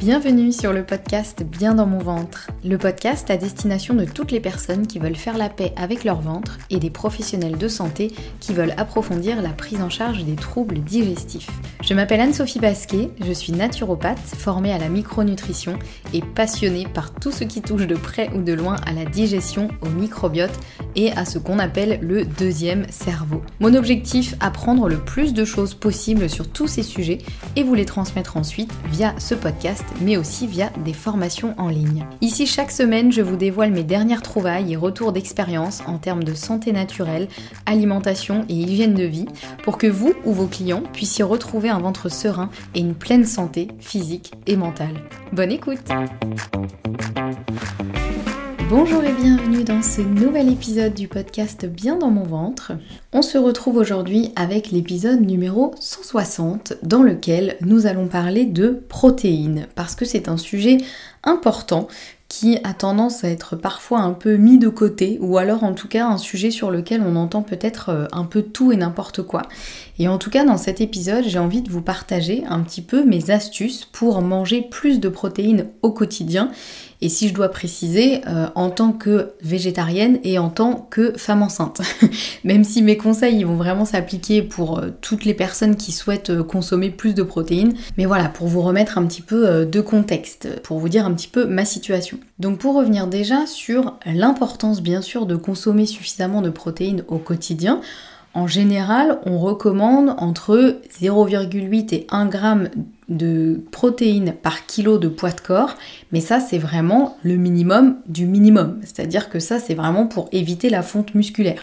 Bienvenue sur le podcast Bien dans mon ventre, le podcast à destination de toutes les personnes qui veulent faire la paix avec leur ventre et des professionnels de santé qui veulent approfondir la prise en charge des troubles digestifs. Je m'appelle Anne-Sophie Basquet, je suis naturopathe, formée à la micronutrition et passionnée par tout ce qui touche de près ou de loin à la digestion, au microbiote et à ce qu'on appelle le deuxième cerveau. Mon objectif, apprendre le plus de choses possibles sur tous ces sujets et vous les transmettre ensuite via ce podcast, mais aussi via des formations en ligne. Ici, chaque semaine, je vous dévoile mes dernières trouvailles et retours d'expérience en termes de santé naturelle, alimentation et hygiène de vie, pour que vous ou vos clients puissiez retrouver un ventre serein et une pleine santé physique et mentale. Bonne écoute! Bonjour et bienvenue dans ce nouvel épisode du podcast Bien dans mon ventre. On se retrouve aujourd'hui avec l'épisode numéro 160 dans lequel nous allons parler de protéines parce que c'est un sujet important qui a tendance à être parfois un peu mis de côté ou alors en tout cas un sujet sur lequel on entend peut-être un peu tout et n'importe quoi. Et en tout cas dans cet épisode j'ai envie de vous partager un petit peu mes astuces pour manger plus de protéines au quotidien. Et si je dois préciser, en tant que végétarienne et en tant que femme enceinte. Même si mes conseils ils vont vraiment s'appliquer pour toutes les personnes qui souhaitent consommer plus de protéines. Mais voilà, pour vous remettre un petit peu de contexte, pour vous dire un petit peu ma situation. Donc pour revenir déjà sur l'importance bien sûr de consommer suffisamment de protéines au quotidien, en général, on recommande entre 0,8 et 1 g de protéines par kilo de poids de corps, mais ça c'est vraiment le minimum du minimum, c'est-à-dire que ça c'est vraiment pour éviter la fonte musculaire.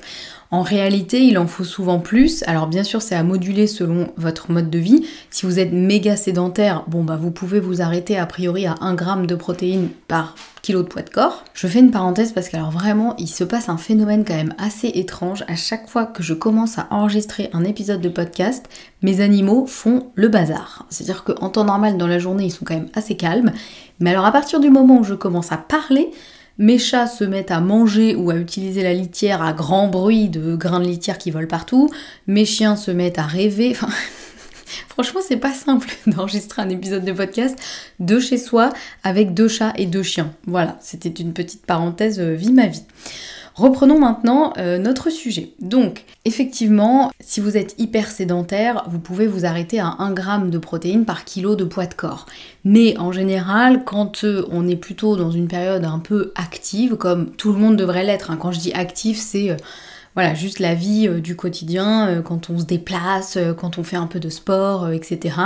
En réalité, il en faut souvent plus. Alors bien sûr, c'est à moduler selon votre mode de vie. Si vous êtes méga sédentaire, vous pouvez vous arrêter a priori à 1 g de protéines par kilo de poids de corps. Je fais une parenthèse parce qu'alors vraiment, il se passe un phénomène quand même assez étrange. À chaque fois que je commence à enregistrer un épisode de podcast, mes animaux font le bazar. C'est-à-dire qu'en temps normal, dans la journée, ils sont quand même assez calmes. Mais alors à partir du moment où je commence à parler, mes chats se mettent à manger ou à utiliser la litière à grand bruit de grains de litière qui volent partout. Mes chiens se mettent à rêver. Enfin, franchement, c'est pas simple d'enregistrer un épisode de podcast de chez soi avec 2 chats et 2 chiens. Voilà, c'était une petite parenthèse vie ma vie. Reprenons maintenant notre sujet. Donc, effectivement, si vous êtes hyper sédentaire, vous pouvez vous arrêter à 1 g de protéines par kilo de poids de corps. Mais en général, quand on est plutôt dans une période un peu active, comme tout le monde devrait l'être, quand je dis active, c'est juste la vie du quotidien, quand on se déplace, quand on fait un peu de sport, etc.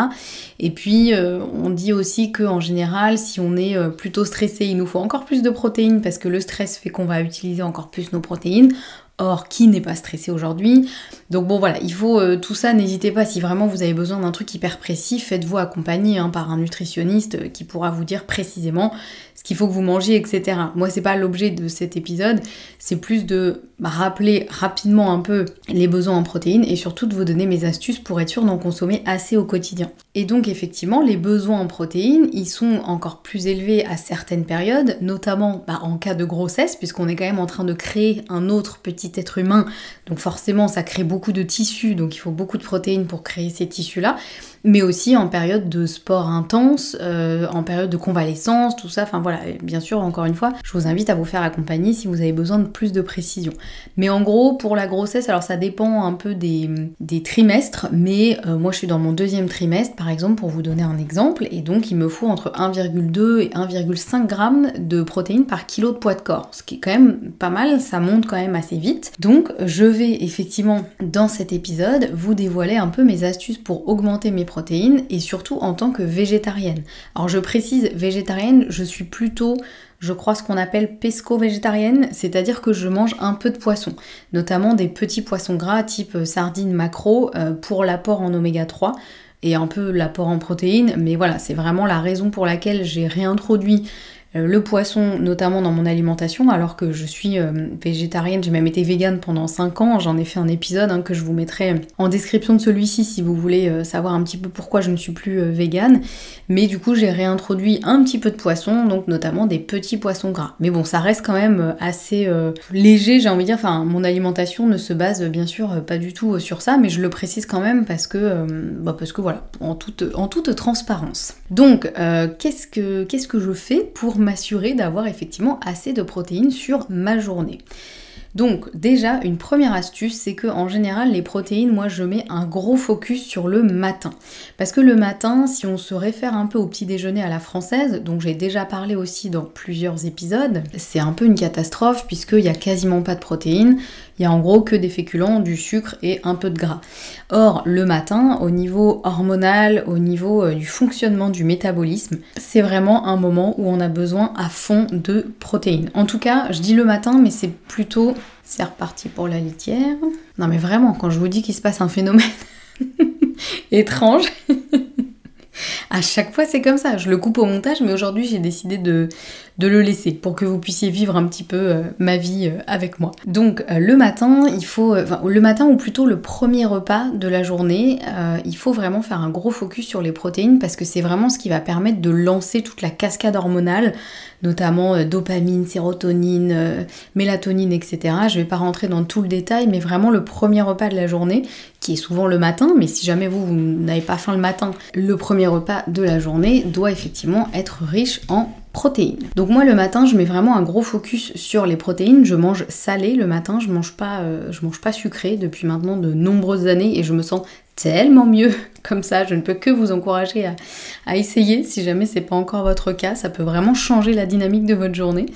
Et puis on dit aussi qu'en général, si on est plutôt stressé, il nous faut encore plus de protéines parce que le stress fait qu'on va utiliser encore plus nos protéines. Or, qui n'est pas stressé aujourd'hui? Donc bon voilà, il faut tout ça, n'hésitez pas, si vraiment vous avez besoin d'un truc hyper précis, faites-vous accompagner par un nutritionniste qui pourra vous dire précisément ce qu'il faut que vous mangiez, etc. Moi, c'est pas l'objet de cet épisode, c'est plus de rappeler rapidement un peu les besoins en protéines et surtout de vous donner mes astuces pour être sûr d'en consommer assez au quotidien. Et donc effectivement, les besoins en protéines, ils sont encore plus élevés à certaines périodes, notamment en cas de grossesse, puisqu'on est quand même en train de créer un autre petit être humain, donc forcément ça crée beaucoup de tissus, donc il faut beaucoup de protéines pour créer ces tissus-là, mais aussi en période de sport intense, en période de convalescence, tout ça, enfin voilà, bien sûr, encore une fois, je vous invite à vous faire accompagner si vous avez besoin de plus de précision. Mais en gros, pour la grossesse, alors ça dépend un peu des trimestres, mais moi je suis dans mon 2e trimestre, par exemple, pour vous donner un exemple, et donc il me faut entre 1,2 et 1,5 g de protéines par kilo de poids de corps, ce qui est quand même pas mal, ça monte quand même assez vite. Donc je vais effectivement, dans cet épisode, vous dévoiler un peu mes astuces pour augmenter mes protéines, et surtout en tant que végétarienne. Alors je précise, végétarienne, je suis plutôt, je crois, ce qu'on appelle pesco-végétarienne, c'est-à-dire que je mange un peu de poisson, notamment des petits poissons gras type sardines, maquereaux, pour l'apport en oméga 3 et un peu l'apport en protéines, mais voilà, c'est vraiment la raison pour laquelle j'ai réintroduit le poisson notamment dans mon alimentation, alors que je suis végétarienne, j'ai même été végane pendant 5 ans, j'en ai fait un épisode que je vous mettrai en description de celui-ci si vous voulez savoir un petit peu pourquoi je ne suis plus végane, mais du coup j'ai réintroduit un petit peu de poisson, donc notamment des petits poissons gras. Mais bon, ça reste quand même assez léger, j'ai envie de dire, enfin mon alimentation ne se base bien sûr pas du tout sur ça, mais je le précise quand même parce que voilà, en toute transparence. Donc qu'est-ce que je fais pour m'assurer d'avoir effectivement assez de protéines sur ma journée? Donc déjà, une première astuce, c'est que en général, les protéines, moi je mets un gros focus sur le matin. Parce que le matin, si on se réfère un peu au petit déjeuner à la française, dont j'ai déjà parlé aussi dans plusieurs épisodes, c'est un peu une catastrophe puisqu'il n'y a quasiment pas de protéines, il y a en gros que des féculents, du sucre et un peu de gras. Or, le matin, au niveau hormonal, au niveau du fonctionnement du métabolisme, c'est vraiment un moment où on a besoin à fond de protéines. En tout cas, je dis le matin, mais c'est plutôt... C'est reparti pour la litière. Non mais vraiment, quand je vous dis qu'il se passe un phénomène étrange... À chaque fois c'est comme ça, je le coupe au montage, mais aujourd'hui j'ai décidé de le laisser pour que vous puissiez vivre un petit peu ma vie avec moi. Donc le matin, le matin ou plutôt le premier repas de la journée, il faut vraiment faire un gros focus sur les protéines parce que c'est vraiment ce qui va permettre de lancer toute la cascade hormonale, notamment dopamine, sérotonine, mélatonine, etc. Je vais pas rentrer dans tout le détail, mais vraiment le premier repas de la journée, qui est souvent le matin, mais si jamais vous n'avez pas faim le matin, le premier repas de la journée doit effectivement être riche en protéines. Donc moi le matin je mets vraiment un gros focus sur les protéines, je mange salé le matin, je mange pas sucré depuis maintenant de nombreuses années et je me sens tellement mieux comme ça, je ne peux que vous encourager à essayer si jamais c'est pas encore votre cas, ça peut vraiment changer la dynamique de votre journée.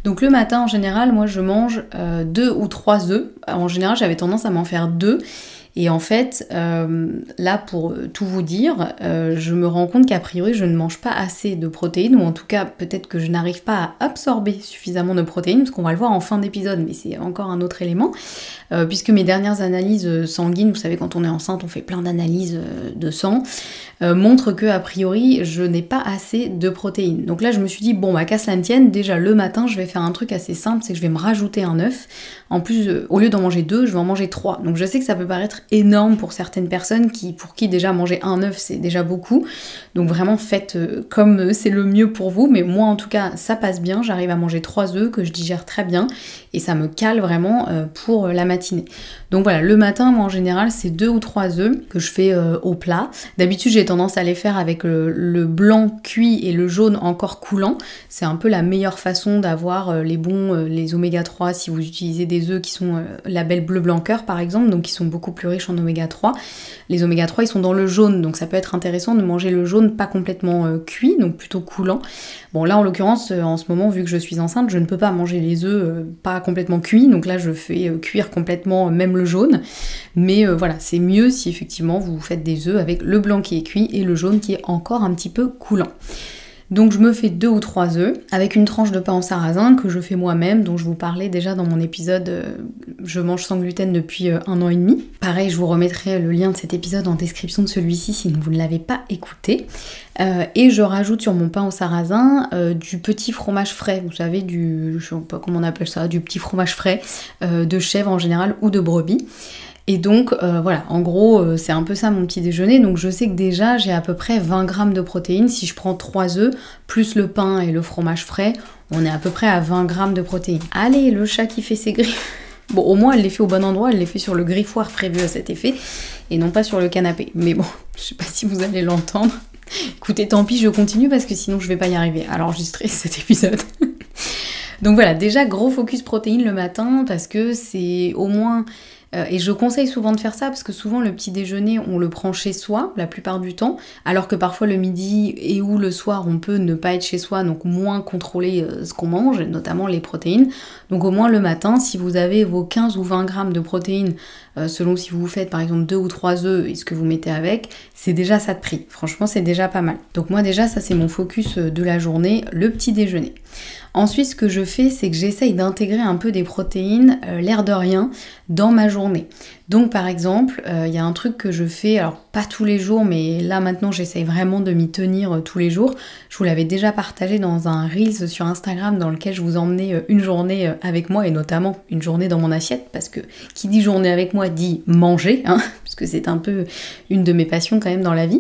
Donc le matin en général moi je mange 2 ou 3 œufs, en général j'avais tendance à m'en faire 2. Et en fait, là pour tout vous dire, je me rends compte qu'a priori je ne mange pas assez de protéines, ou en tout cas peut-être que je n'arrive pas à absorber suffisamment de protéines, parce qu'on va le voir en fin d'épisode, mais c'est encore un autre élément, puisque mes dernières analyses sanguines, vous savez quand on est enceinte on fait plein d'analyses de sang, montrent que a priori je n'ai pas assez de protéines. Donc là je me suis dit bon bah qu'à cela ne tienne, déjà le matin je vais faire un truc assez simple, c'est que je vais me rajouter un œuf. En plus, au lieu d'en manger 2, je vais en manger 3. Donc je sais que ça peut paraître énorme pour certaines personnes pour qui déjà manger un œuf c'est déjà beaucoup. Donc vraiment faites comme c'est le mieux pour vous, mais moi en tout cas ça passe bien, j'arrive à manger 3 œufs que je digère très bien et ça me cale vraiment pour la matinée. Donc voilà, le matin moi en général c'est 2 ou 3 œufs que je fais au plat. D'habitude j'ai tendance à les faire avec le blanc cuit et le jaune encore coulant. C'est un peu la meilleure façon d'avoir les oméga 3 si vous utilisez des œufs qui sont label bleu blanc cœur par exemple, donc qui sont beaucoup plus riches en oméga 3. Les oméga 3 ils sont dans le jaune, donc ça peut être intéressant de manger le jaune pas complètement cuit, donc plutôt coulant. Bon là en l'occurrence en ce moment vu que je suis enceinte je ne peux pas manger les œufs pas complètement cuits, donc là je fais cuire complètement même le jaune, mais voilà c'est mieux si effectivement vous faites des œufs avec le blanc qui est cuit et le jaune qui est encore un petit peu coulant. Donc je me fais 2 ou 3 œufs avec une tranche de pain en sarrasin que je fais moi-même, dont je vous parlais déjà dans mon épisode je mange sans gluten depuis 1 an et demi. Pareil, je vous remettrai le lien de cet épisode en description de celui-ci si vous ne l'avez pas écouté. Et je rajoute sur mon pain au sarrasin du petit fromage frais, vous savez, je sais pas comment on appelle ça, du petit fromage frais de chèvre en général ou de brebis. Et donc voilà, en gros c'est un peu ça mon petit déjeuner, donc je sais que déjà j'ai à peu près 20 grammes de protéines. Si je prends 3 œufs plus le pain et le fromage frais, on est à peu près à 20 grammes de protéines. Allez, le chat qui fait ses griffes. Bon, au moins elle les fait au bon endroit, elle les fait sur le griffoir prévu à cet effet et non pas sur le canapé. Mais bon, je sais pas si vous allez l'entendre. Écoutez, tant pis, je continue parce que sinon je vais pas y arriver à l'enregistrer cet épisode. Donc voilà, déjà gros focus protéines le matin parce que c'est au moins... Et je conseille souvent de faire ça parce que souvent le petit déjeuner on le prend chez soi la plupart du temps, alors que parfois le midi et ou le soir on peut ne pas être chez soi, donc moins contrôler ce qu'on mange, notamment les protéines. Donc au moins le matin, si vous avez vos 15 ou 20 grammes de protéines, selon si vous faites par exemple 2 ou 3 œufs et ce que vous mettez avec, c'est déjà ça de prix. Franchement c'est déjà pas mal. Donc moi déjà ça c'est mon focus de la journée, le petit déjeuner. Ensuite ce que je fais c'est que j'essaye d'intégrer un peu des protéines, l'air de rien, dans ma journée. journée. Donc par exemple, il y a un truc que je fais, alors pas tous les jours, mais là maintenant j'essaye vraiment de m'y tenir tous les jours. Je vous l'avais déjà partagé dans un Reels sur Instagram dans lequel je vous emmenais une journée avec moi et notamment une journée dans mon assiette parce que qui dit journée avec moi dit manger, hein, parce que c'est un peu une de mes passions quand même dans la vie.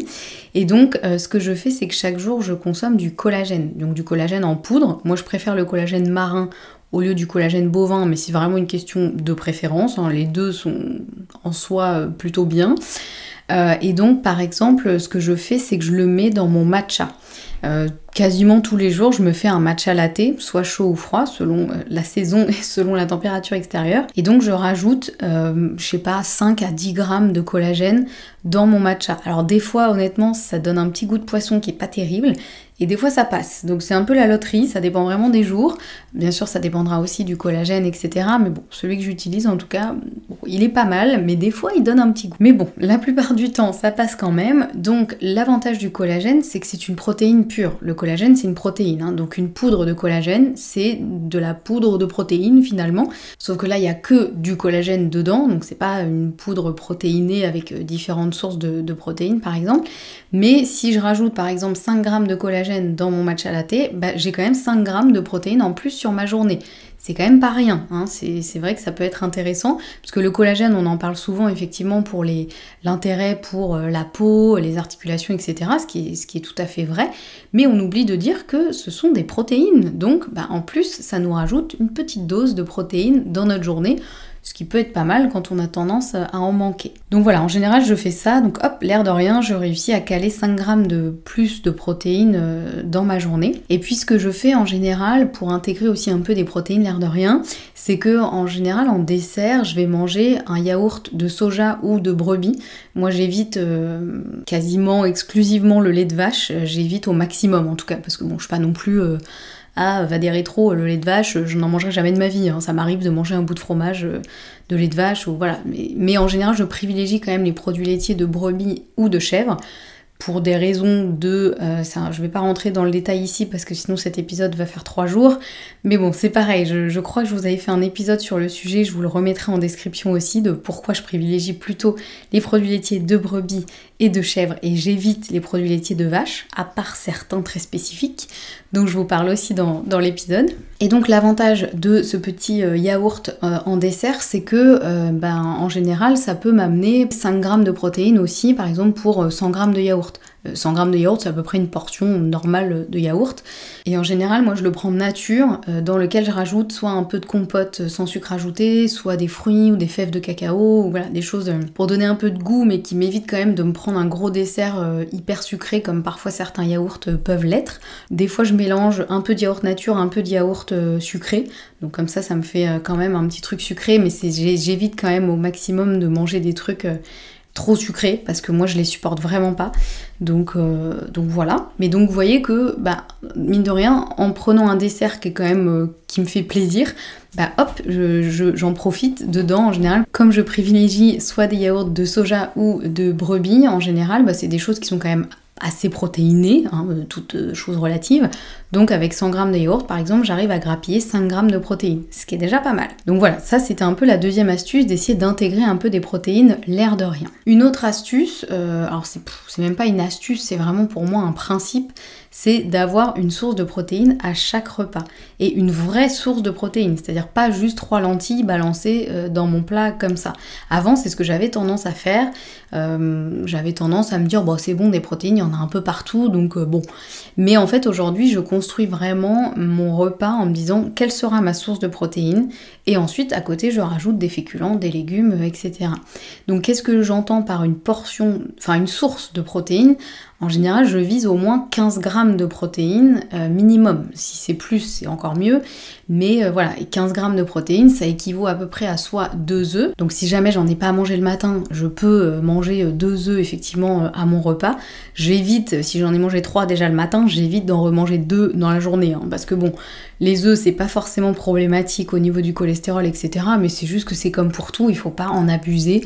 Et donc ce que je fais c'est que chaque jour je consomme du collagène, donc du collagène en poudre. Moi je préfère le collagène marin au lieu du collagène bovin, mais c'est vraiment une question de préférence, hein. Les deux sont en soi plutôt bien. Et donc par exemple, ce que je fais, c'est que je le mets dans mon matcha. Quasiment tous les jours, je me fais un matcha latte, soit chaud ou froid, selon la saison et selon la température extérieure. Et donc je rajoute, je sais pas, 5 à 10 grammes de collagène dans mon matcha. Alors des fois, honnêtement, ça donne un petit goût de poisson qui est pas terrible. Et des fois ça passe, donc c'est un peu la loterie, ça dépend vraiment des jours. Bien sûr ça dépendra aussi du collagène, etc. Mais bon, celui que j'utilise en tout cas, bon, il est pas mal, mais des fois il donne un petit goût. Mais bon, la plupart du temps ça passe quand même. Donc l'avantage du collagène, c'est que c'est une protéine pure. Le collagène c'est une protéine, hein. Donc une poudre de collagène, c'est de la poudre de protéine finalement. Sauf que là il n'y a que du collagène dedans, donc c'est pas une poudre protéinée avec différentes sources de protéines par exemple. Mais si je rajoute par exemple 5 grammes de collagène dans mon matcha latte, bah, j'ai quand même 5 grammes de protéines en plus sur ma journée. C'est quand même pas rien, hein. C'est vrai que ça peut être intéressant, parce que le collagène, on en parle souvent effectivement pour l'intérêt pour la peau, les articulations, etc., ce qui est tout à fait vrai, mais on oublie de dire que ce sont des protéines, donc bah, en plus ça nous rajoute une petite dose de protéines dans notre journée, ce qui peut être pas mal quand on a tendance à en manquer. Donc voilà, en général je fais ça, donc hop, l'air de rien, je réussis à caler 5 grammes de plus de protéines dans ma journée. Et puis ce que je fais en général, pour intégrer aussi un peu des protéines, l'air de rien, c'est que en général en dessert, je vais manger un yaourt de soja ou de brebis. Moi j'évite quasiment exclusivement le lait de vache, j'évite au maximum en tout cas, parce que bon, je suis pas non plus... va des rétros, le lait de vache, je n'en mangerai jamais de ma vie, hein. Ça m'arrive de manger un bout de fromage de lait de vache, ou voilà. Mais en général, je privilégie quand même les produits laitiers de brebis ou de chèvre, pour des raisons de... je vais pas rentrer dans le détail ici, parce que sinon cet épisode va faire 3 jours, mais bon, c'est pareil, je crois que je vous avais fait un épisode sur le sujet, je vous le remettrai en description aussi, de pourquoi je privilégie plutôt les produits laitiers de brebis et de chèvre, et j'évite les produits laitiers de vache, à part certains très spécifiques, donc je vous parle aussi dans l'épisode. Et donc l'avantage de ce petit yaourt en dessert, c'est que en général ça peut m'amener 5 grammes de protéines aussi, par exemple pour 100 grammes de yaourt. 100 grammes de yaourt, c'est à peu près une portion normale de yaourt. Et en général, moi je le prends nature, dans lequel je rajoute soit un peu de compote sans sucre ajouté, soit des fruits ou des fèves de cacao, ou voilà, des choses pour donner un peu de goût, mais qui m'évitent quand même de me prendre un gros dessert hyper sucré, comme parfois certains yaourts peuvent l'être. Des fois, je mélange un peu de yaourt nature, un peu de yaourt sucré, donc comme ça me fait quand même un petit truc sucré, mais j'évite quand même au maximum de manger des trucs... trop sucré parce que moi je les supporte vraiment pas, donc voilà. Mais donc vous voyez que mine de rien, en prenant un dessert qui est quand même qui me fait plaisir, hop, j'en profite dedans. En général, comme je privilégie soit des yaourts de soja ou de brebis, en général c'est des choses qui sont quand même assez protéinées, hein, toutes choses relatives. Donc avec 100 grammes de yaourt, par exemple, j'arrive à grappiller 5 grammes de protéines, ce qui est déjà pas mal. Donc voilà, ça c'était un peu la deuxième astuce, d'essayer d'intégrer un peu des protéines, l'air de rien. Une autre astuce, alors c'est même pas une astuce, c'est vraiment pour moi un principe, c'est d'avoir une source de protéines à chaque repas. Et une vraie source de protéines, c'est-à-dire pas juste 3 lentilles balancées dans mon plat comme ça. Avant, c'est ce que j'avais tendance à faire. J'avais tendance à me dire, bon c'est bon, des protéines, il y en a un peu partout, donc bon. Mais en fait, aujourd'hui, je construis vraiment mon repas en me disant quelle sera ma source de protéines. Et ensuite, à côté, je rajoute des féculents, des légumes, etc. Donc, qu'est-ce que j'entends par une portion, enfin une source de protéines ? En général, je vise au moins 15 grammes de protéines minimum. Si c'est plus, c'est encore mieux. Mais voilà, et 15 grammes de protéines, ça équivaut à peu près à soit 2 œufs. Donc si jamais j'en ai pas à manger le matin, je peux manger 2 œufs effectivement à mon repas. J'évite, si j'en ai mangé 3 déjà le matin, j'évite d'en remanger 2 dans la journée. Hein, parce que bon, les œufs, c'est pas forcément problématique au niveau du cholestérol, etc. Mais c'est juste que c'est comme pour tout, il faut pas en abuser.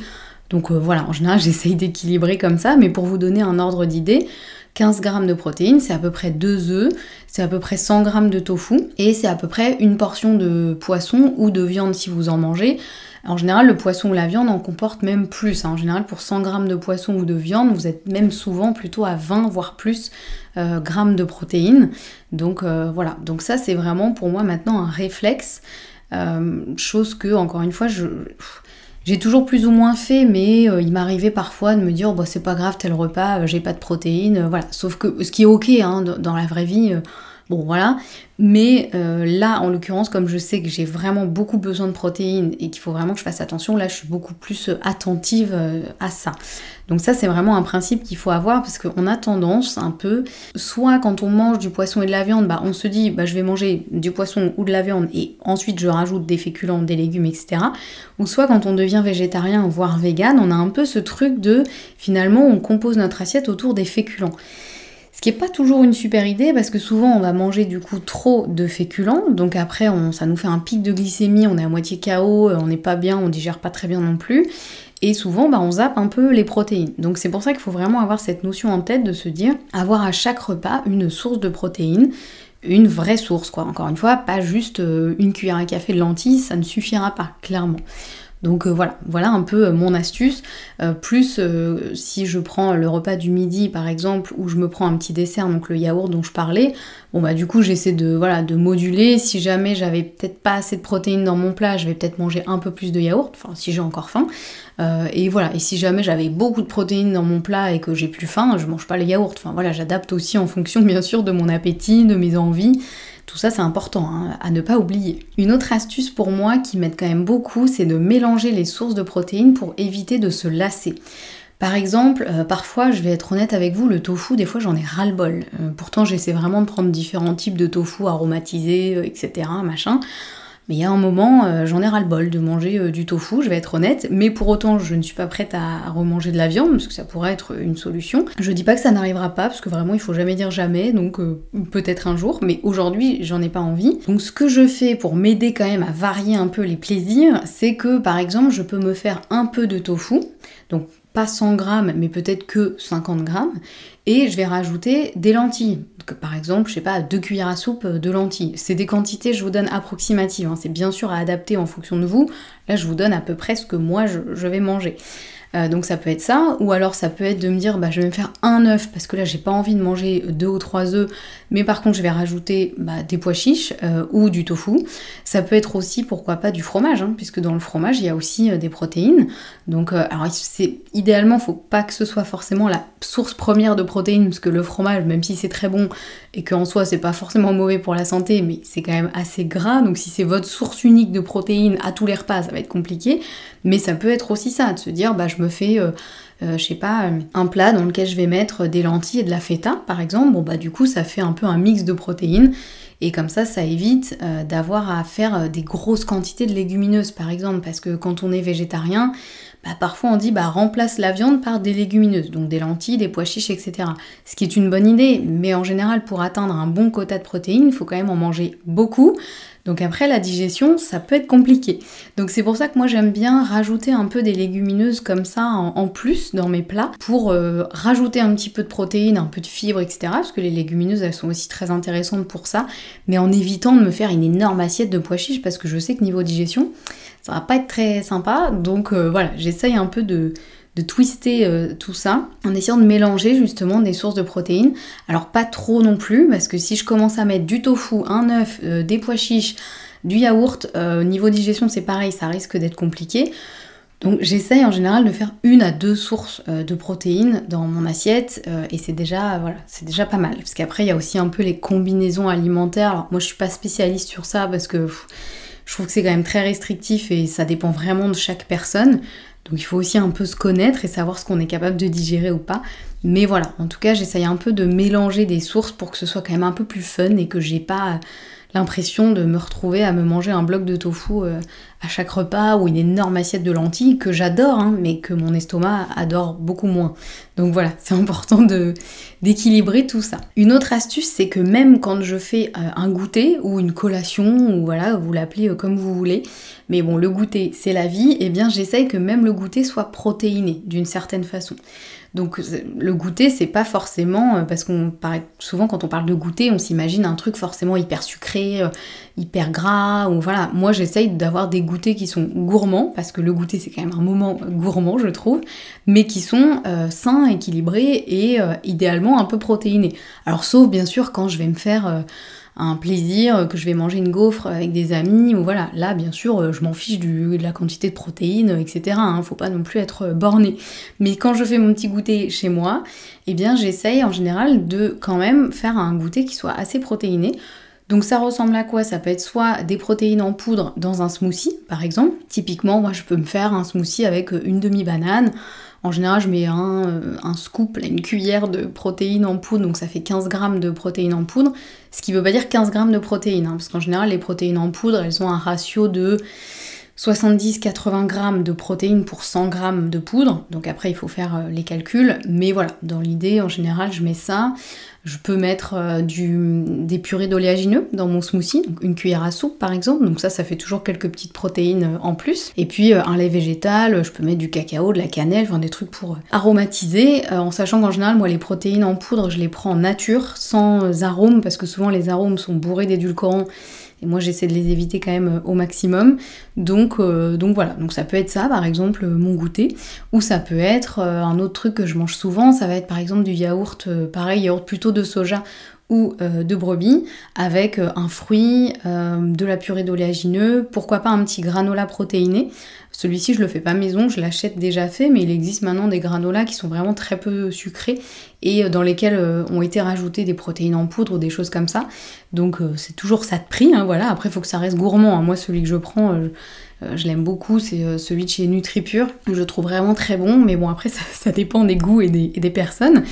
Donc voilà, en général j'essaye d'équilibrer comme ça, mais pour vous donner un ordre d'idée, 15 grammes de protéines, c'est à peu près 2 œufs, c'est à peu près 100 grammes de tofu, et c'est à peu près une portion de poisson ou de viande si vous en mangez. En général, le poisson ou la viande en comporte même plus. En général, pour 100 grammes de poisson ou de viande, vous êtes même souvent plutôt à 20 voire plus grammes de protéines. Donc voilà, donc ça c'est vraiment pour moi maintenant un réflexe, chose que, encore une fois, j'ai toujours plus ou moins fait, mais il m'arrivait parfois de me dire bah, c'est pas grave, tel repas, j'ai pas de protéines, voilà. Sauf que ce qui est ok hein, dans la vraie vie, bon voilà. Mais là, en l'occurrence, comme je sais que j'ai vraiment beaucoup besoin de protéines et qu'il faut vraiment que je fasse attention, là je suis beaucoup plus attentive à ça. Donc ça c'est vraiment un principe qu'il faut avoir parce qu'on a tendance un peu, soit quand on mange du poisson et de la viande, bah, on se dit bah, je vais manger du poisson ou de la viande et ensuite je rajoute des féculents, des légumes, etc. Ou soit quand on devient végétarien voire vegan, on a un peu ce truc de finalement on compose notre assiette autour des féculents. Ce qui n'est pas toujours une super idée parce que souvent on va manger du coup trop de féculents, donc après ça nous fait un pic de glycémie, on est à moitié KO, on n'est pas bien, on digère pas très bien non plus, et souvent bah, on zappe un peu les protéines. Donc c'est pour ça qu'il faut vraiment avoir cette notion en tête de se dire, avoir à chaque repas une source de protéines, une vraie source quoi, encore une fois, pas juste une cuillère à café de lentilles, ça ne suffira pas, clairement. Donc voilà un peu mon astuce, plus si je prends le repas du midi par exemple, où je me prends un petit dessert, donc le yaourt dont je parlais, bon bah du coup j'essaie de moduler, si jamais j'avais peut-être pas assez de protéines dans mon plat, je vais peut-être manger un peu plus de yaourt, enfin si j'ai encore faim, et voilà, et si jamais j'avais beaucoup de protéines dans mon plat et que j'ai plus faim, je mange pas les yaourts, enfin voilà, j'adapte aussi en fonction bien sûr de mon appétit, de mes envies. Tout ça c'est important hein, à ne pas oublier. Une autre astuce pour moi qui m'aide quand même beaucoup, c'est de mélanger les sources de protéines pour éviter de se lasser. Par exemple, parfois, je vais être honnête avec vous, le tofu, des fois j'en ai ras-le-bol. Pourtant j'essaie vraiment de prendre différents types de tofu aromatisés, etc. machin. Mais il y a un moment, j'en ai ras-le-bol de manger du tofu, je vais être honnête, mais pour autant je ne suis pas prête à remanger de la viande, parce que ça pourrait être une solution. Je dis pas que ça n'arrivera pas, parce que vraiment il faut jamais dire jamais, donc peut-être un jour, mais aujourd'hui j'en ai pas envie. Donc ce que je fais pour m'aider quand même à varier un peu les plaisirs, c'est que par exemple je peux me faire un peu de tofu, donc pas 100 grammes, mais peut-être que 50 grammes, et je vais rajouter des lentilles. Donc, par exemple, je sais pas, 2 cuillères à soupe de lentilles. C'est des quantités, je vous donne approximatives, hein. C'est bien sûr à adapter en fonction de vous. Là, je vous donne à peu près ce que moi, je vais manger. Donc ça peut être ça, ou alors ça peut être de me dire bah, je vais me faire un œuf parce que là j'ai pas envie de manger 2 ou 3 œufs, mais par contre je vais rajouter des pois chiches ou du tofu. Ça peut être aussi pourquoi pas du fromage, hein, puisque dans le fromage il y a aussi des protéines. Donc alors idéalement faut pas que ce soit forcément la source première de protéines, parce que le fromage, même si c'est très bon et qu'en soi c'est pas forcément mauvais pour la santé, mais c'est quand même assez gras, donc si c'est votre source unique de protéines à tous les repas ça va être compliqué. Mais ça peut être aussi ça, de se dire bah je me fais je sais pas, un plat dans lequel je vais mettre des lentilles et de la feta par exemple, bon bah du coup ça fait un peu un mix de protéines, et comme ça évite d'avoir à faire des grosses quantités de légumineuses par exemple, parce que quand on est végétarien, bah, parfois on dit bah remplace la viande par des légumineuses, donc des lentilles, des pois chiches, etc. Ce qui est une bonne idée, mais en général pour atteindre un bon quota de protéines, il faut quand même en manger beaucoup. Donc après la digestion, ça peut être compliqué. Donc c'est pour ça que moi j'aime bien rajouter un peu des légumineuses comme ça en plus dans mes plats, pour rajouter un petit peu de protéines, un peu de fibres, etc. Parce que les légumineuses elles sont aussi très intéressantes pour ça, mais en évitant de me faire une énorme assiette de pois chiches, parce que je sais que niveau digestion, ça va pas être très sympa. Donc voilà, j'essaye un peu de twister tout ça en essayant de mélanger justement des sources de protéines. Alors pas trop non plus, parce que si je commence à mettre du tofu, un œuf, des pois chiches, du yaourt, niveau digestion c'est pareil, ça risque d'être compliqué. Donc j'essaye en général de faire 1 à 2 sources de protéines dans mon assiette, et c'est déjà pas mal. Parce qu'après il y a aussi un peu les combinaisons alimentaires. Alors moi je suis pas spécialiste sur ça, parce que je trouve que c'est quand même très restrictif et ça dépend vraiment de chaque personne. Donc il faut aussi un peu se connaître et savoir ce qu'on est capable de digérer ou pas. Mais voilà, en tout cas j'essaye un peu de mélanger des sources pour que ce soit quand même un peu plus fun et que j'ai pas l'impression de me retrouver à me manger un bloc de tofu à chaque repas ou une énorme assiette de lentilles que j'adore, hein, mais que mon estomac adore beaucoup moins. Donc voilà, c'est important d'équilibrer tout ça. Une autre astuce, c'est que même quand je fais un goûter ou une collation, ou voilà, vous l'appelez comme vous voulez, mais bon, le goûter, c'est la vie, et bien j'essaye que même le goûter soit protéiné d'une certaine façon. Donc le goûter, c'est pas forcément, parce qu'on paraît souvent quand on parle de goûter, on s'imagine un truc forcément hyper sucré, hyper gras, ou voilà. Moi j'essaye d'avoir des goûters qui sont gourmands, parce que le goûter c'est quand même un moment gourmand je trouve, mais qui sont sains, équilibrés et idéalement un peu protéinés. Alors sauf bien sûr quand je vais me faire un plaisir, que je vais manger une gaufre avec des amis, ou voilà, là bien sûr je m'en fiche de la quantité de protéines, etc. Hein, faut pas non plus être borné. Mais quand je fais mon petit goûter chez moi, eh bien j'essaye en général de quand même faire un goûter qui soit assez protéiné. Donc ça ressemble à quoi? Ça peut être soit des protéines en poudre dans un smoothie, par exemple. Typiquement, moi je peux me faire un smoothie avec une demi-banane. En général, je mets un scoop, une cuillère de protéines en poudre, donc ça fait 15 grammes de protéines en poudre, ce qui veut pas dire 15 grammes de protéines, hein, parce qu'en général, les protéines en poudre, elles ont un ratio de 70-80 grammes de protéines pour 100 grammes de poudre, donc après il faut faire les calculs, mais voilà, dans l'idée, en général, je mets ça. Je peux mettre des purées d'oléagineux dans mon smoothie, donc une cuillère à soupe par exemple, donc ça fait toujours quelques petites protéines en plus. Et puis un lait végétal, je peux mettre du cacao, de la cannelle, enfin des trucs pour aromatiser, en sachant qu'en général, moi les protéines en poudre, je les prends en nature, sans arôme, parce que souvent les arômes sont bourrés d'édulcorants, et moi j'essaie de les éviter quand même au maximum. Donc voilà, donc ça peut être ça par exemple mon goûter, ou ça peut être un autre truc que je mange souvent, ça va être par exemple du yaourt, pareil yaourt plutôt de soja ou de brebis, avec un fruit, de la purée d'oléagineux, pourquoi pas un petit granola protéiné. Celui-ci je le fais pas maison, je l'achète déjà fait, mais il existe maintenant des granolas qui sont vraiment très peu sucrés et dans lesquels ont été rajoutées des protéines en poudre ou des choses comme ça. Donc c'est toujours ça de prix, hein, voilà. Après il faut que ça reste gourmand, hein. Moi celui que je prends, je l'aime beaucoup, c'est celui de chez NutriPure, je le trouve vraiment très bon, mais bon après ça dépend des goûts et des personnes.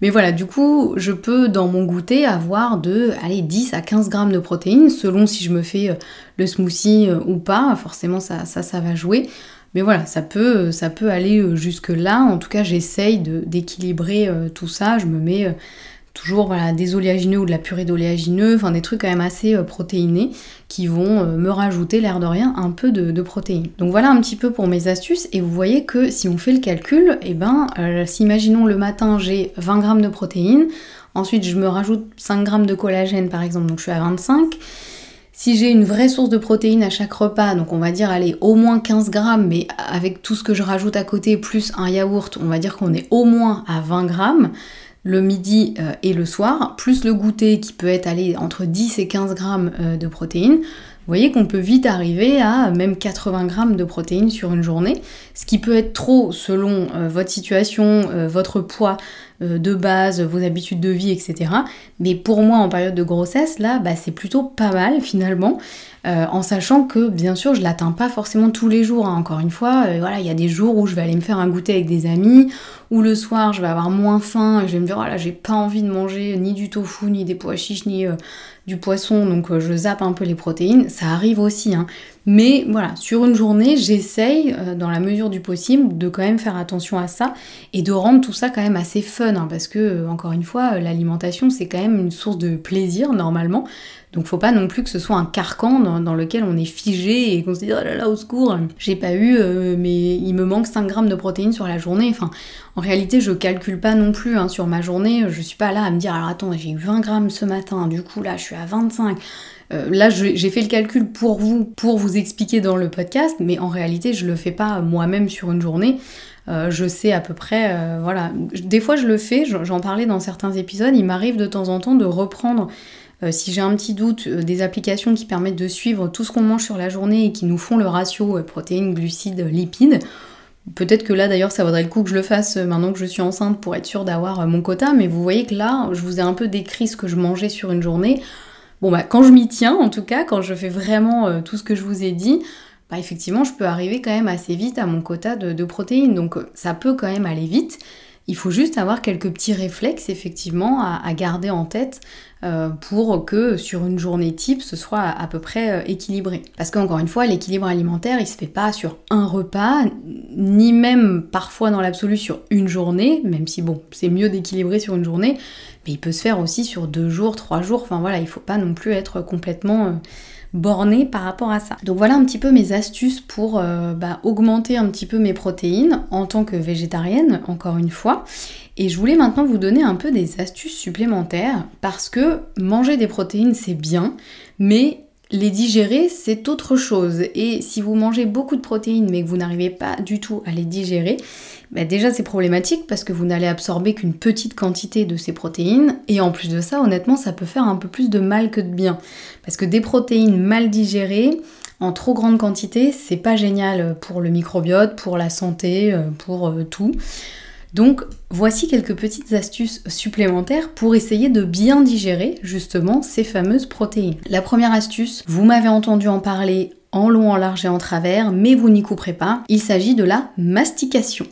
Mais voilà, du coup, je peux dans mon goûter avoir 10 à 15 grammes de protéines, selon si je me fais le smoothie ou pas, forcément ça va jouer. Mais voilà, ça peut aller jusque là, en tout cas j'essaye d'équilibrer tout ça, je me mets toujours voilà, des oléagineux ou de la purée d'oléagineux, enfin des trucs quand même assez protéinés qui vont me rajouter l'air de rien un peu de protéines. Donc voilà un petit peu pour mes astuces, et vous voyez que si on fait le calcul, si imaginons le matin j'ai 20 grammes de protéines, ensuite je me rajoute 5 grammes de collagène par exemple, donc je suis à 25. Si j'ai une vraie source de protéines à chaque repas, donc on va dire allez au moins 15 grammes, mais avec tout ce que je rajoute à côté plus un yaourt, on va dire qu'on est au moins à 20 grammes. Le midi et le soir, plus le goûter qui peut être entre 10 et 15 grammes de protéines, vous voyez qu'on peut vite arriver à même 80 grammes de protéines sur une journée, ce qui peut être trop selon votre situation, votre poids de base, vos habitudes de vie, etc. Mais pour moi, en période de grossesse, là, c'est plutôt pas mal finalement, en sachant que, bien sûr, je l'atteins pas forcément tous les jours, hein. Encore une fois, voilà, il y a des jours où je vais aller me faire un goûter avec des amis, ou le soir, je vais avoir moins faim, et je vais me dire, voilà, j'ai pas envie de manger ni du tofu, ni des pois chiches, ni du poisson, donc je zappe un peu les protéines, ça arrive aussi, hein. Mais voilà, sur une journée, j'essaye, dans la mesure du possible, de quand même faire attention à ça, et de rendre tout ça quand même assez fun, hein, parce que, encore une fois, l'alimentation, c'est quand même une source de plaisir, normalement. Donc faut pas non plus que ce soit un carcan dans lequel on est figé et qu'on se dit oh là là au secours, j'ai pas eu mais il me manque 5 grammes de protéines sur la journée. Enfin, en réalité je calcule pas non plus hein, sur ma journée, je suis pas là à me dire alors attends j'ai eu 20 grammes ce matin, du coup là je suis à 25. Là j'ai fait le calcul pour vous expliquer dans le podcast, mais en réalité je le fais pas moi-même sur une journée. Je sais à peu près, voilà. Des fois je le fais, j'en parlais dans certains épisodes, il m'arrive de temps en temps de reprendre si j'ai un petit doute, des applications qui permettent de suivre tout ce qu'on mange sur la journée et qui nous font le ratio protéines, glucides, lipides. Peut-être que là d'ailleurs ça vaudrait le coup que je le fasse maintenant que je suis enceinte pour être sûre d'avoir mon quota, mais vous voyez que là je vous ai un peu décrit ce que je mangeais sur une journée. Bon quand je m'y tiens en tout cas, quand je fais vraiment tout ce que je vous ai dit, effectivement je peux arriver quand même assez vite à mon quota de protéines, donc ça peut quand même aller vite. Il faut juste avoir quelques petits réflexes effectivement à garder en tête pour que sur une journée type ce soit à peu près équilibré. Parce qu'encore une fois, l'équilibre alimentaire il se fait pas sur un repas, ni même parfois dans l'absolu sur une journée, même si bon, c'est mieux d'équilibrer sur une journée, mais il peut se faire aussi sur 2 jours, 3 jours, enfin voilà, il faut pas non plus être complètement borné par rapport à ça. Donc voilà un petit peu mes astuces pour augmenter un petit peu mes protéines en tant que végétarienne, encore une fois. Et je voulais maintenant vous donner un peu des astuces supplémentaires parce que manger des protéines c'est bien, mais les digérer c'est autre chose. Et si vous mangez beaucoup de protéines mais que vous n'arrivez pas du tout à les digérer, déjà c'est problématique parce que vous n'allez absorber qu'une petite quantité de ces protéines et en plus de ça honnêtement ça peut faire un peu plus de mal que de bien parce que des protéines mal digérées en trop grande quantité c'est pas génial pour le microbiote, pour la santé, pour tout. Donc voici quelques petites astuces supplémentaires pour essayer de bien digérer justement ces fameuses protéines. La première astuce, vous m'avez entendu en parler en long, en large et en travers, mais vous n'y couperez pas, il s'agit de la mastication.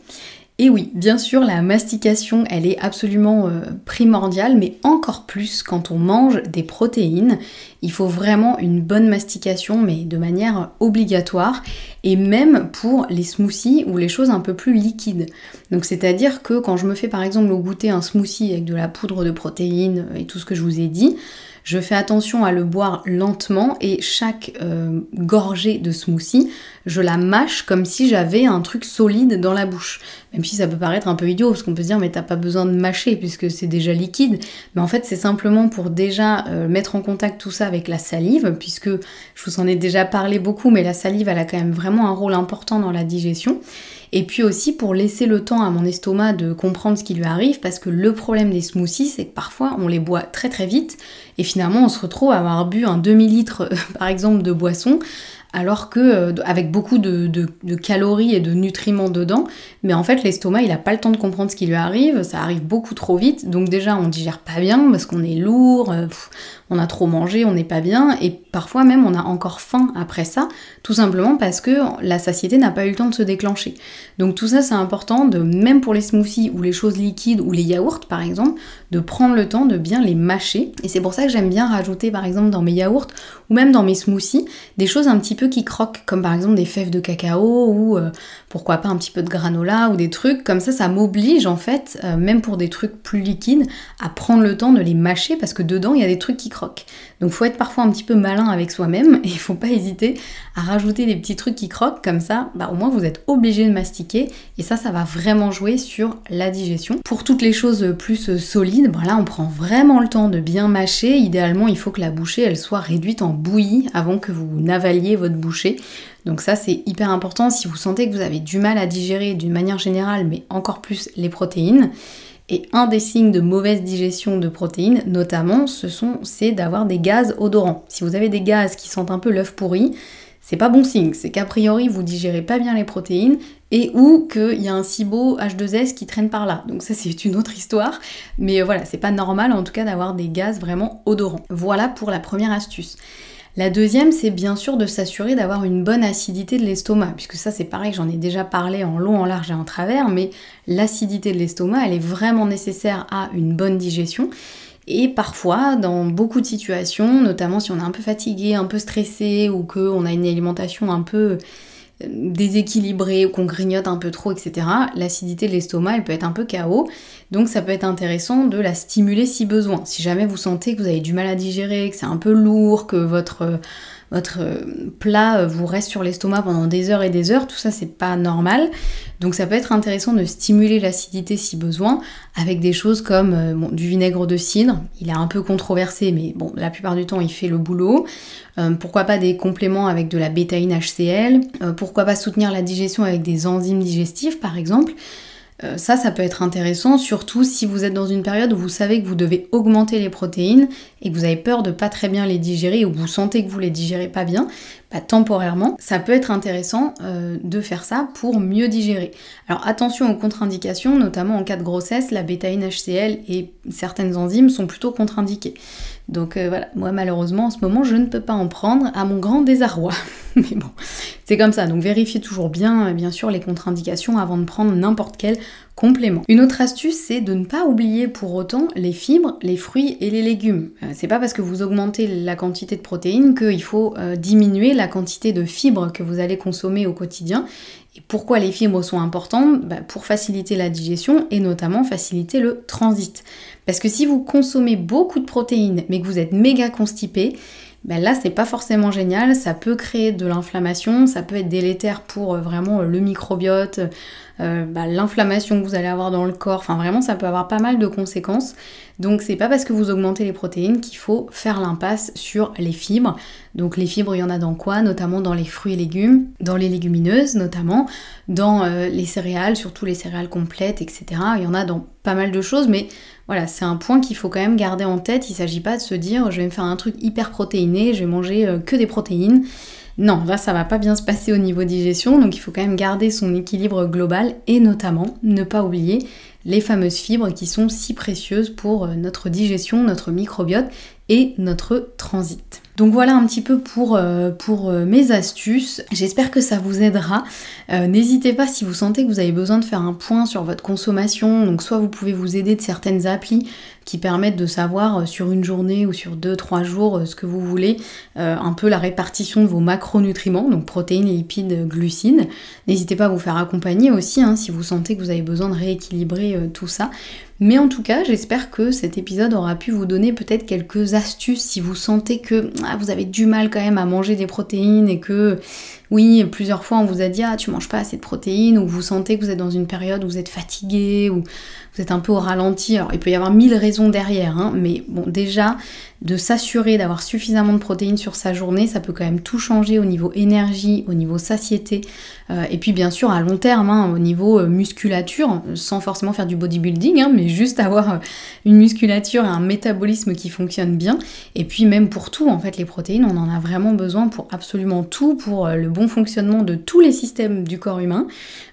Et oui, bien sûr, la mastication, elle est absolument primordiale, mais encore plus quand on mange des protéines. Il faut vraiment une bonne mastication, mais de manière obligatoire, et même pour les smoothies ou les choses un peu plus liquides. Donc c'est-à-dire que quand je me fais par exemple au goûter un smoothie avec de la poudre de protéines et tout ce que je vous ai dit, je fais attention à le boire lentement et chaque gorgée de smoothie, je la mâche comme si j'avais un truc solide dans la bouche. Même si ça peut paraître un peu idiot, parce qu'on peut se dire mais t'as pas besoin de mâcher puisque c'est déjà liquide. Mais en fait c'est simplement pour déjà mettre en contact tout ça avec la salive, puisque je vous en ai déjà parlé beaucoup, mais la salive elle a quand même vraiment un rôle important dans la digestion. Et puis aussi pour laisser le temps à mon estomac de comprendre ce qui lui arrive, parce que le problème des smoothies, c'est que parfois on les boit très très vite, et finalement on se retrouve à avoir bu un demi-litre par exemple de boisson, alors que avec beaucoup de calories et de nutriments dedans, mais en fait l'estomac il a pas le temps de comprendre ce qui lui arrive, ça arrive beaucoup trop vite, donc déjà on digère pas bien parce qu'on est lourd, on a trop mangé, on n'est pas bien, et parfois même on a encore faim après ça, tout simplement parce que la satiété n'a pas eu le temps de se déclencher. Donc tout ça c'est important, même pour les smoothies ou les choses liquides ou les yaourts par exemple, de prendre le temps de bien les mâcher, et c'est pour ça que j'aime bien rajouter par exemple dans mes yaourts ou même dans mes smoothies des choses un petit peu qui croquent, comme par exemple des fèves de cacao ou pourquoi pas un petit peu de granola ou des trucs comme ça m'oblige en fait, même pour des trucs plus liquides, à prendre le temps de les mâcher parce que dedans il y a des trucs qui croquent. Donc faut être parfois un petit peu malin avec soi-même et il faut pas hésiter à rajouter des petits trucs qui croquent comme ça, au moins vous êtes obligé de mastiquer et ça va vraiment jouer sur la digestion. Pour toutes les choses plus solides, là on prend vraiment le temps de bien mâcher. Idéalement il faut que la bouchée elle soit réduite en bouillie avant que vous n'avaliez votre bouchée. Donc ça c'est hyper important si vous sentez que vous avez du mal à digérer d'une manière générale, mais encore plus les protéines. Et un des signes de mauvaise digestion de protéines, notamment, c'est d'avoir des gaz odorants. Si vous avez des gaz qui sentent un peu l'œuf pourri, c'est pas bon signe, c'est qu'a priori vous digérez pas bien les protéines et ou qu'il y a un SIBO H2S qui traîne par là. Donc ça c'est une autre histoire, mais voilà, c'est pas normal en tout cas d'avoir des gaz vraiment odorants. Voilà pour la première astuce. La deuxième, c'est bien sûr de s'assurer d'avoir une bonne acidité de l'estomac, puisque ça c'est pareil, j'en ai déjà parlé en long, en large et en travers, mais l'acidité de l'estomac, elle est vraiment nécessaire à une bonne digestion. Et parfois, dans beaucoup de situations, notamment si on est un peu fatigué, un peu stressé, ou qu'on a une alimentation un peu déséquilibrée, ou qu'on grignote un peu trop, etc., l'acidité de l'estomac, elle peut être un peu KO. Donc ça peut être intéressant de la stimuler si besoin. Si jamais vous sentez que vous avez du mal à digérer, que c'est un peu lourd, que votre plat vous reste sur l'estomac pendant des heures et des heures, tout ça c'est pas normal. Donc ça peut être intéressant de stimuler l'acidité si besoin, avec des choses comme du vinaigre de cidre. Il est un peu controversé, mais bon, la plupart du temps il fait le boulot. Pourquoi pas des compléments avec de la bétaïne HCl, pourquoi pas soutenir la digestion avec des enzymes digestives par exemple. Ça peut être intéressant, surtout si vous êtes dans une période où vous savez que vous devez augmenter les protéines et que vous avez peur de pas très bien les digérer ou vous sentez que vous les digérez pas bien, temporairement, ça peut être intéressant de faire ça pour mieux digérer. Alors attention aux contre-indications, notamment en cas de grossesse, la bétaïne HCl et certaines enzymes sont plutôt contre-indiquées. Donc voilà, moi malheureusement en ce moment je ne peux pas en prendre à mon grand désarroi. Mais bon, C'est comme ça, donc vérifiez toujours bien sûr les contre-indications avant de prendre n'importe quel complément. Une autre astuce, c'est de ne pas oublier pour autant les fibres, les fruits et les légumes. C'est pas parce que vous augmentez la quantité de protéines qu'il faut diminuer la quantité de fibres que vous allez consommer au quotidien. Et pourquoi les fibres sont importantes ? Pour faciliter la digestion et notamment faciliter le transit. Parce que si vous consommez beaucoup de protéines mais que vous êtes méga constipé, là c'est pas forcément génial, ça peut créer de l'inflammation, ça peut être délétère pour vraiment le microbiote, l'inflammation que vous allez avoir dans le corps, enfin vraiment ça peut avoir pas mal de conséquences. Donc c'est pas parce que vous augmentez les protéines qu'il faut faire l'impasse sur les fibres. Donc les fibres, il y en a dans quoi ? Notamment dans les fruits et légumes, dans les légumineuses notamment, dans les céréales, surtout les céréales complètes, etc. Il y en a dans pas mal de choses, mais voilà, c'est un point qu'il faut quand même garder en tête. Il s'agit pas de se dire je vais me faire un truc hyper protéiné, je vais manger que des protéines. Non, là ça va pas bien se passer au niveau digestion, donc il faut quand même garder son équilibre global et notamment ne pas oublier les fameuses fibres qui sont si précieuses pour notre digestion, notre microbiote et notre transit. Donc voilà un petit peu pour mes astuces. J'espère que ça vous aidera. N'hésitez pas si vous sentez que vous avez besoin de faire un point sur votre consommation. Donc soit vous pouvez vous aider de certaines applis qui permettent de savoir sur une journée ou sur 2-3 jours ce que vous voulez, un peu la répartition de vos macronutriments, donc protéines, lipides, glucides. N'hésitez pas à vous faire accompagner aussi si vous sentez que vous avez besoin de rééquilibrer tout ça. Mais en tout cas, j'espère que cet épisode aura pu vous donner peut-être quelques astuces si vous sentez que vous avez du mal quand même à manger des protéines et que, oui, plusieurs fois on vous a dit « tu manges pas assez de protéines » ou vous sentez que vous êtes dans une période où vous êtes fatigué ou vous êtes un peu au ralenti. Alors il peut y avoir 1000 raisons derrière, mais bon, déjà, de s'assurer d'avoir suffisamment de protéines sur sa journée, ça peut quand même tout changer au niveau énergie, au niveau satiété, et puis bien sûr à long terme, au niveau musculature, sans forcément faire du bodybuilding, mais juste avoir une musculature et un métabolisme qui fonctionne bien. Et puis même pour tout, en fait, les protéines, on en a vraiment besoin pour absolument tout, pour le bon fonctionnement de tous les systèmes du corps humain,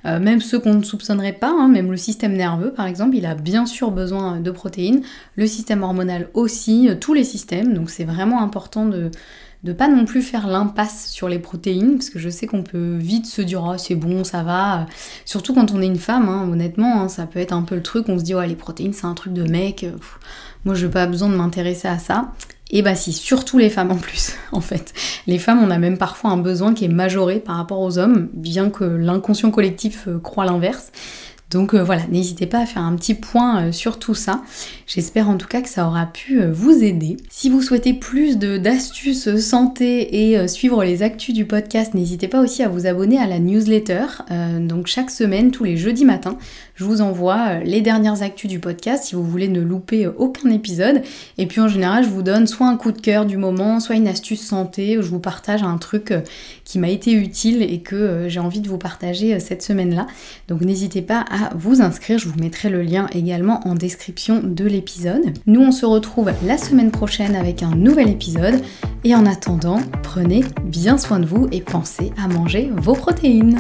même ceux qu'on ne soupçonnerait pas, même le système nerveux par exemple, il a bien sûr besoin de protéines, le système hormonal aussi, tous les systèmes, donc c'est vraiment important de pas non plus faire l'impasse sur les protéines, parce que je sais qu'on peut vite se dire « oh c'est bon, ça va », surtout quand on est une femme, honnêtement, ça peut être un peu le truc, on se dit « ouais les protéines c'est un truc de mec, moi j'ai pas besoin de m'intéresser à ça ». Et si, surtout les femmes en plus, en fait. Les femmes, on a même parfois un besoin qui est majoré par rapport aux hommes, bien que l'inconscient collectif croit l'inverse. Donc voilà, n'hésitez pas à faire un petit point sur tout ça. J'espère en tout cas que ça aura pu vous aider. Si vous souhaitez plus d'astuces santé et suivre les actus du podcast, n'hésitez pas aussi à vous abonner à la newsletter. Donc chaque semaine, tous les jeudis matins, je vous envoie les dernières actus du podcast si vous voulez ne louper aucun épisode. Et puis en général, je vous donne soit un coup de cœur du moment, soit une astuce santé, où je vous partage un truc qui m'a été utile et que j'ai envie de vous partager cette semaine-là. Donc n'hésitez pas à vous inscrire, je vous mettrai le lien également en description de l'épisode. Nous on se retrouve la semaine prochaine avec un nouvel épisode et en attendant, prenez bien soin de vous et pensez à manger vos protéines.